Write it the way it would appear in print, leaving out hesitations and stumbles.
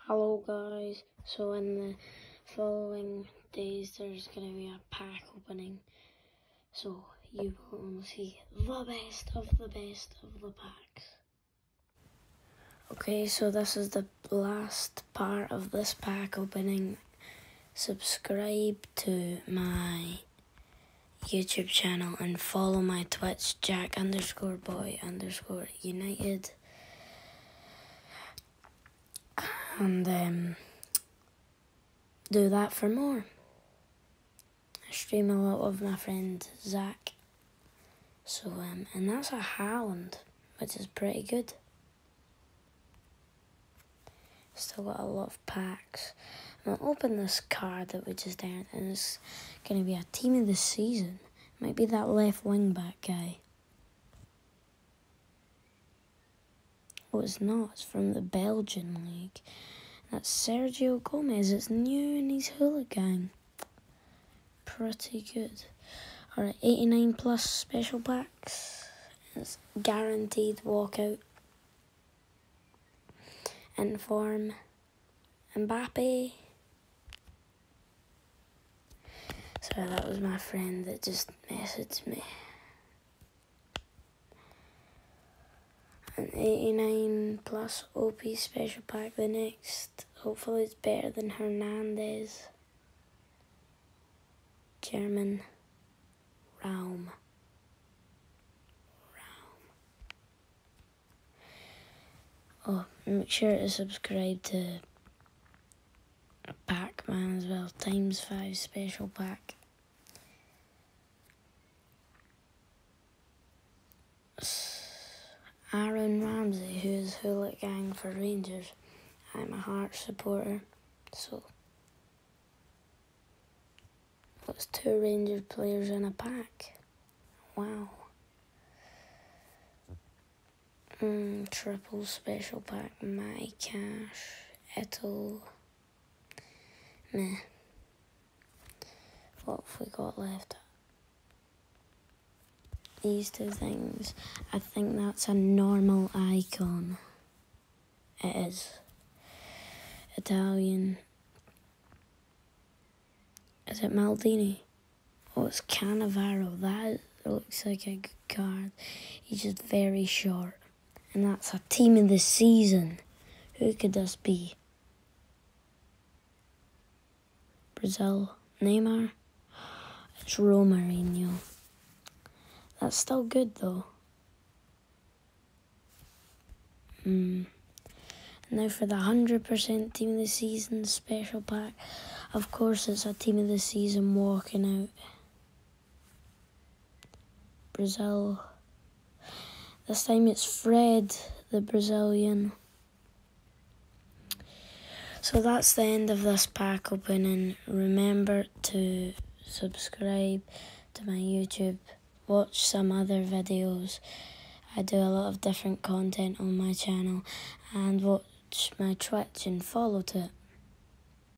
Hello guys, so in the following days there's going to be a pack opening, so you will see the best of the best of the packs. Okay, so this is the last part of this pack opening. Subscribe to my YouTube channel and follow my Twitch, Jack_boy_united. And do that for more. I stream a lot with my friend Zach. So and that's a Haaland, which is pretty good. Still got a lot of packs. I'm gonna open this card that we just earned, and it's gonna be a team of the season. Might be that left wing back guy. Oh, it's not. It's from the Belgian league. That's Sergio Gomez. It's new and he's hooligan. Pretty good. Alright, 89 plus special packs. It's guaranteed walkout. Inform Mbappe. Sorry, that was my friend that just messaged me. An 89 plus OP special pack. The next, hopefully it's better than Hernandez. German Raum. Oh, make sure to subscribe to Pac-Man as well. ×5 special pack. Aaron Ramsey, who is hooligan for Rangers. I'm a Hearts supporter, so that's 2 Rangers players in a pack. Wow. Triple special pack. My Cash, Eto'o. Meh. What have we got left? These 2 things. I think that's a normal icon. It is. Italian. Is it Maldini? Oh, it's Cannavaro. That looks like a good card. He's just very short. And that's a team of the season. Who could this be? Brazil. Neymar? It's Romarinho. That's still good though. Now for the 100% team of the season special pack. Of course it's a team of the season walking out. Brazil. This time it's Fred, the Brazilian. So that's the end of this pack opening. Remember to subscribe to my YouTube. Watch some other videos. I do a lot of different content on my channel. And watch my Twitch and follow to it.